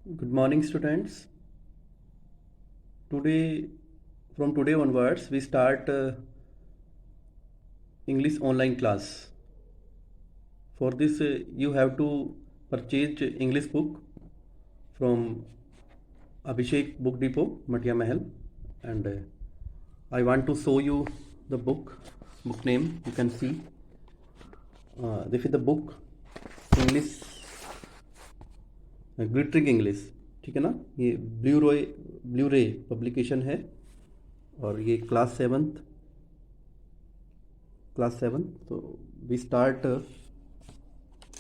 Good morning, students. Today, from today onwards, we start English online class. For this, you have to purchase English book from Abhishek Book Depot, Matia Mahal, and I want to show you the book name. You can see. This is the book English glittering English, ठीक है ना। ये blue रे publication है और ये class seven. तो we start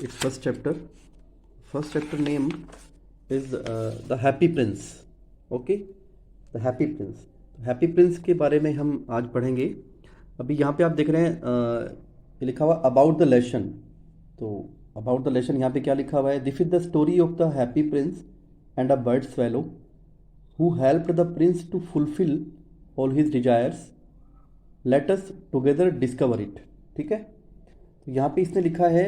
its first chapter name is the happy prince. Okay, the happy prince के बारे में हम आज पढ़ेंगे। अभी यहाँ पे आप देख रहे हैं ये लिखा हुआ अबाउट द लेसन। तो अबाउट द लेसन यहाँ पे क्या लिखा हुआ है? This is the story of the happy prince and a bird swallow who helped the prince to fulfil all his desires. Let us together discover it. ठीक है, तो यहाँ पे इसने लिखा है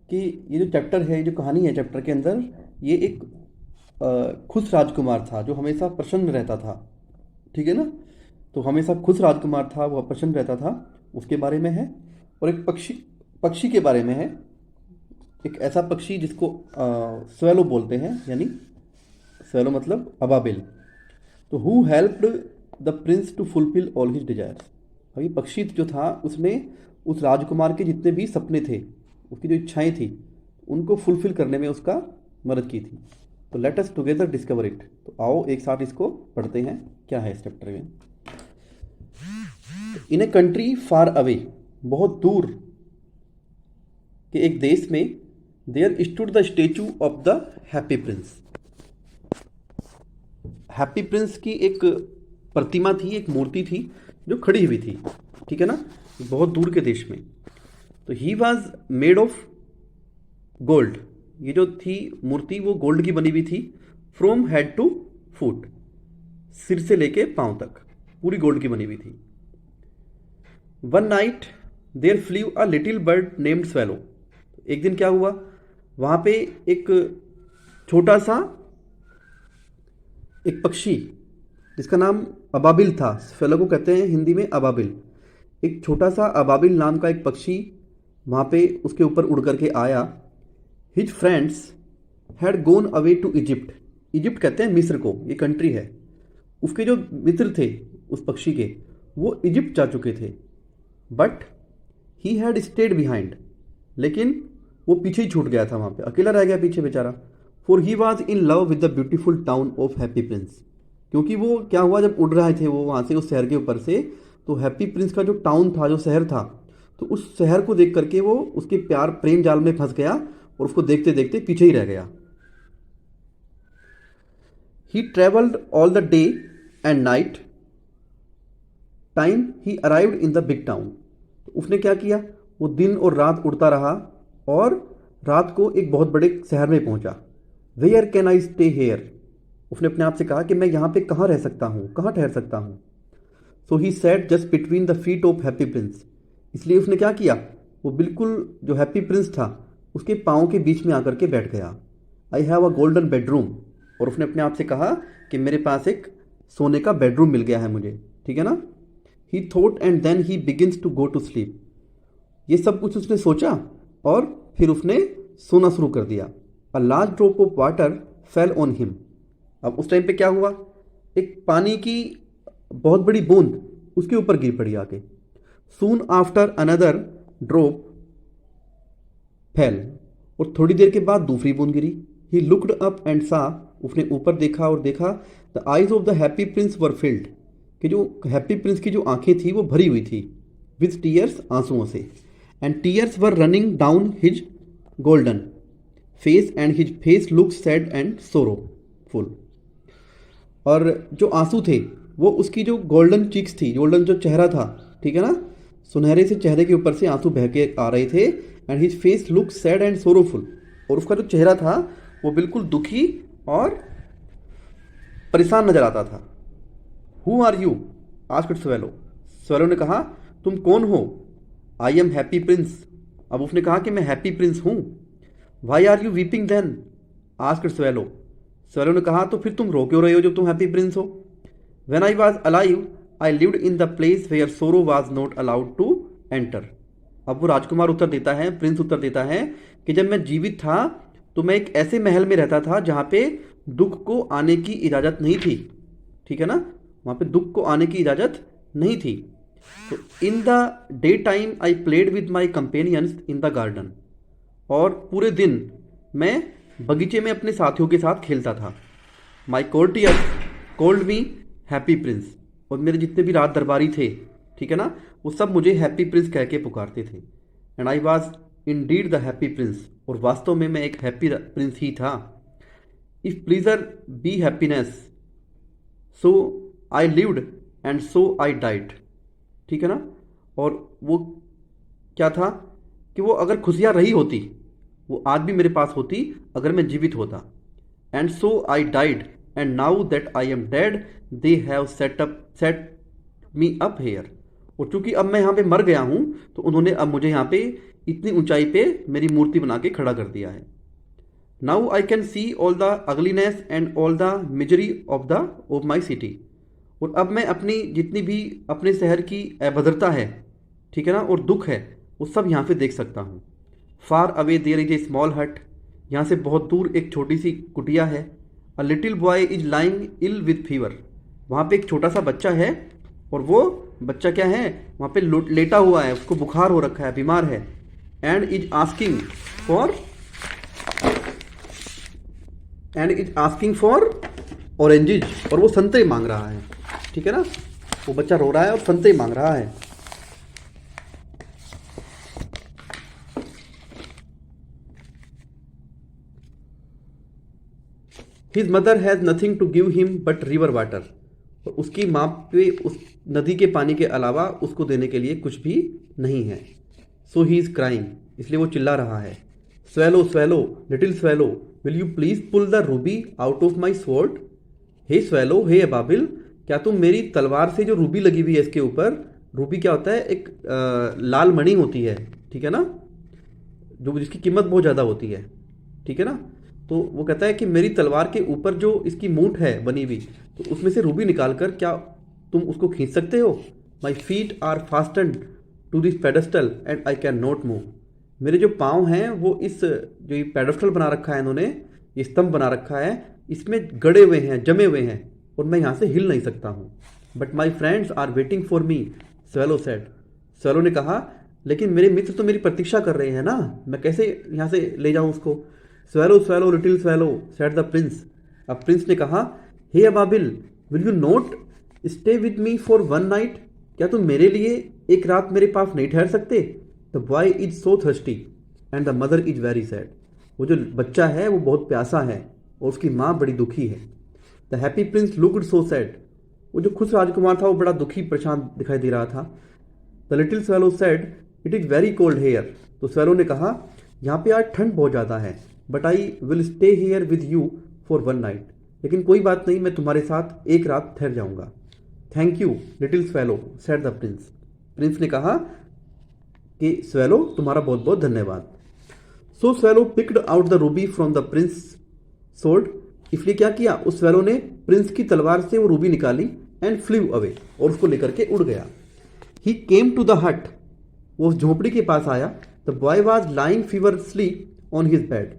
कि ये जो चैप्टर है, जो कहानी है चैप्टर के अंदर, ये एक खुश राजकुमार था जो हमेशा प्रसन्न रहता था। ठीक है ना, तो हमेशा खुश राजकुमार था, वह प्रसन्न रहता था, उसके बारे में है। और एक पक्षी के बारे में है, एक ऐसा पक्षी जिसको स्वेलो बोलते हैं, यानी स्वेलो मतलब अबाबिल। तो who helped the prince to fulfil all his desires. अभी पक्षी जो था उसने उस राजकुमार के जितने भी सपने थे, उसकी जो इच्छाएं थी, उनको फुलफिल करने में उसका मदद की थी। तो late us together discover it. तो आओ एक साथ इसको पढ़ते हैं, क्या है इस चैप्टर में। इन ए कंट्री फार अवे, बहुत दूर के एक देश में, there stood the statue of the happy prince. Happy prince की एक प्रतिमा थी, एक मूर्ति थी जो खड़ी हुई थी। ठीक है ना, बहुत दूर के देश में। तो he was made of gold. ये जो थी मूर्ति वो गोल्ड की बनी हुई थी। फ्रॉम हेड टू फुट, सिर से लेके पांव तक पूरी गोल्ड की बनी हुई थी। One night there flew a little bird named swallow. एक दिन क्या हुआ, वहां पे एक छोटा सा एक पक्षी जिसका नाम अबाबिल था, स्वेलो को कहते हैं हिंदी में अबाबिल। एक छोटा सा अबाबिल नाम का एक पक्षी वहां पे उसके ऊपर उड़ करके आया। His friends had gone away to Egypt. Egypt कहते हैं मिस्र को, ये कंट्री है। उसके जो मित्र थे उस पक्षी के, वो इजिप्ट जा चुके थे। But he had state behind, लेकिन वो पीछे ही छूट गया था, वहां पे अकेला रह गया पीछे बेचारा। For he was in love with the beautiful town of Happy Prince. क्योंकि वो क्या हुआ, जब उड़ रहे थे वो वहां से, उस शहर के ऊपर से, तो हैप्पी प्रिंस का जो टाउन था, जो शहर था, तो उस शहर को देख करके वो उसके प्यार प्रेम जाल में फंस गया और उसको देखते देखते पीछे ही रह गया। He travelled all the day and night time he arrived in the big town. तो उसने क्या किया, वो दिन और रात उड़ता रहा और रात को एक बहुत बड़े शहर में पहुंचा। Where can I stay here. उसने अपने आप से कहा कि मैं यहाँ पे कहाँ रह सकता हूँ, कहाँ ठहर सकता हूँ। So he sat just between the feet of Happy Prince. इसलिए उसने क्या किया, वो बिल्कुल जो हैप्पी प्रिंस था उसके पाँव के बीच में आकर के बैठ गया। I have a golden bedroom. और उसने अपने आप से कहा कि मेरे पास एक सोने का बेडरूम मिल गया है मुझे। ठीक है ना। He thought and then he begins to go to sleep. ये सब कुछ उसने सोचा और फिर उसने सोना शुरू कर दिया। A large drop of water fell on him. अब उस टाइम पे क्या हुआ, एक पानी की बहुत बड़ी बूंद उसके ऊपर गिर पड़ी आके। Soon after another drop fail. और थोड़ी देर के बाद दूसरी बूंद गिरी। ही लुक्ड अप एंड सा। उसने ऊपर देखा और देखा, the eyes of the happy Prince were field. कि जो हैप्पी प्रिंस की जो आंखें थी वो भरी हुई थी विथ टीयर्स, आंसुओं से। And tears were running down his golden face and his face look sad and sorrowful. और जो आंसू थे वो उसकी जो गोल्डन चिक्स थी, गोल्डन जो चेहरा था, ठीक है ना, सुनहरे से चेहरे के ऊपर से आंसू बह के आ रहे थे। And his face look sad and sorrowful. और उसका जो चेहरा था वो बिल्कुल दुखी और परेशान नजर आता था। Who are you asked swallow. Swallow ने कहा, तुम कौन हो? I am happy prince. अब उसने कहा कि मैं हैप्पी प्रिंस हूं। Why are you weeping then asked swallow. Swallow ने कहा तो फिर तुम रो क्यों रहे हो जब तुम हैप्पी प्रिंस हो? When I was alive I lived in the place where sorrow was not allowed to enter. अब वो राजकुमार उत्तर देता है, प्रिंस उत्तर देता है कि जब मैं जीवित था तो मैं एक ऐसे महल में रहता था जहाँ पे दुख को आने की इजाज़त नहीं थी। ठीक है ना, वहाँ पे दुख को आने की इजाज़त नहीं थी। तो in the day time I played with my companions in the garden, और पूरे दिन मैं बगीचे में अपने साथियों के साथ खेलता था। My courtiers called me Happy Prince, और मेरे जितने भी राज दरबारी थे, ठीक है ना, वो सब मुझे हैप्पी प्रिंस कह के पुकारते थे। And I was indeed the happy Prince, और वास्तव में मैं एक हैप्पी प्रिंस ही था। If pleasure be happiness so I lived and so I died. ठीक है ना, और वो क्या था कि वो अगर खुशियाँ रही होती वो आज भी मेरे पास होती अगर मैं जीवित होता। And so I died and now that I am dead they have set me up here. और चूंकि अब मैं यहाँ पे मर गया हूँ तो उन्होंने अब मुझे यहाँ पे इतनी ऊंचाई पे मेरी मूर्ति बना के खड़ा कर दिया है। Now I can see all the ugliness and all the misery of my city. और अब मैं अपनी जितनी भी अपने शहर की अभद्रता है, ठीक है ना, और दुख है, वो सब यहाँ पे देख सकता हूँ। Far away there is a small hut, यहाँ से बहुत दूर एक छोटी सी कुटिया है। A little boy is lying ill with fever, वहाँ पे एक छोटा सा बच्चा है, और वो बच्चा क्या है, वहाँ पे लेटा हुआ है, उसको बुखार हो रखा है, बीमार है। And is asking for oranges, और वो संतरे मांग रहा है। ठीक है ना, वो बच्चा रो रहा है और संतरे मांग रहा है। His mother has nothing to give him but river water, और उसकी माँ पे उस नदी के पानी के अलावा उसको देने के लिए कुछ भी नहीं है। सो ही इज क्राइंग, इसलिए वो चिल्ला रहा है। Swallow swallow little swallow will you please pull the ruby out of my sword. हे स्वेलो, हे अबाबिल, क्या तुम मेरी तलवार से जो रूबी लगी हुई है इसके ऊपर, रूबी क्या होता है, एक लाल मणि होती है, ठीक है ना, जो जिसकी कीमत बहुत ज़्यादा होती है। ठीक है ना, तो वो कहता है कि मेरी तलवार के ऊपर जो इसकी मूठ है बनी हुई, तो उसमें से रूबी निकालकर क्या तुम उसको खींच सकते हो? My feet are fasten to this pedestal and I can not move. मेरे जो पाँव हैं वो इस जो ये पेडेस्टल बना रखा है इन्होंने, ये स्तंभ बना रखा है, इसमें गड़े हुए हैं, जमे हुए हैं, और मैं यहाँ से हिल नहीं सकता हूँ। But my friends are waiting for me, swallow said. Swallow ने कहा लेकिन मेरे मित्र तो मेरी प्रतीक्षा कर रहे हैं ना, मैं कैसे यहाँ से ले जाऊँ उसको? Swallow swallow little swallow said the prince. अब प्रिंस ने कहा, हे अबाबिल, will you not stay with me for one night, क्या तुम मेरे लिए एक रात मेरे पास नहीं ठहर सकते? The boy is so thirsty and the mother is very sad. वो जो बच्चा है वो बहुत प्यासा है और उसकी माँ बड़ी दुखी है। The happy Prince looked so sad, वो जो खुश राजकुमार था वो बड़ा दुखी परेशान दिखाई दे रहा था। The little swallow said, it is very cold here. तो स्वेलो ने कहा, यहाँ पे आज ठंड बहुत ज़्यादा है, but I will stay here with you for one night, लेकिन कोई बात नहीं, मैं तुम्हारे साथ एक रात ठहर जाऊँगा। Thank you little swallow said the prince. Prince ने कहा कि स्वेलो तुम्हारा बहुत बहुत धन्यवाद। So swallow picked out the ruby from the prince sword, इसलिए क्या किया, उस स्वेलो ने प्रिंस की तलवार से वो रूबी निकाली एंड फ्ल्यू अवे, और उसको लेकर के उड़ गया। ही केम टू द हट, वो उस झोपड़ी के पास आया। The boy was lying feverishly on his bed.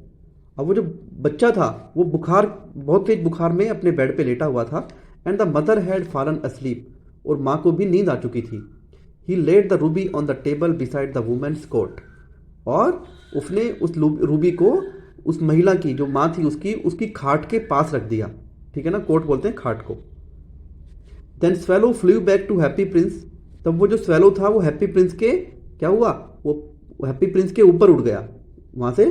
अब वो जो बच्चा था वो बुखार, बहुत तेज बुखार में अपने बेड पे लेटा हुआ था। And the mother had fallen asleep, और माँ को भी नींद आ चुकी थी। He laid the ruby on the table beside the women's coat, और उसने उस रूबी को उस महिला की जो माँ थी उसकी खाट के पास रख दिया। ठीक है ना, कोट बोलते हैं खाट को। Then swallow flew back to Happy Prince, तब वो जो स्वेलो था वो हैप्पी प्रिंस के क्या हुआ, वो हैप्पी प्रिंस के ऊपर उड़ गया, वहाँ से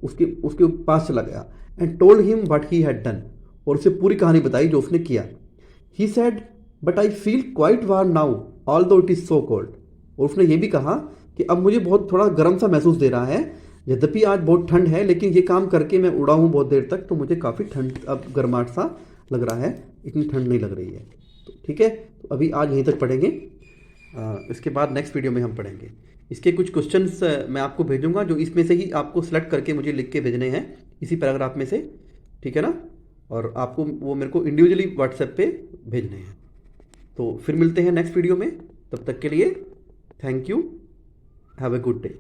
उसके पास चला गया। And told him what he had done, और उसे पूरी कहानी बताई जो उसने किया। He said, but I feel quite warm now although it is so cold, और उसने ये भी कहा कि अब मुझे बहुत थोड़ा गर्म सा महसूस दे रहा है, यद्यपि आज बहुत ठंड है, लेकिन ये काम करके मैं उड़ा हूँ बहुत देर तक, तो मुझे काफ़ी ठंड अब गर्माहट सा लग रहा है, इतनी ठंड नहीं लग रही है। तो ठीक है, तो अभी आज यहीं तक पढ़ेंगे, इसके बाद नेक्स्ट वीडियो में हम पढ़ेंगे। इसके कुछ क्वेश्चंस मैं आपको भेजूंगा, जो इसमें से ही आपको सेलेक्ट करके मुझे लिख के भेजने हैं, इसी पैराग्राफ में से। ठीक है ना, और आपको वो मेरे को इंडिविजुअली व्हाट्सएप पे भेजने हैं। तो फिर मिलते हैं नेक्स्ट वीडियो में, तब तक के लिए thank you, have a good day.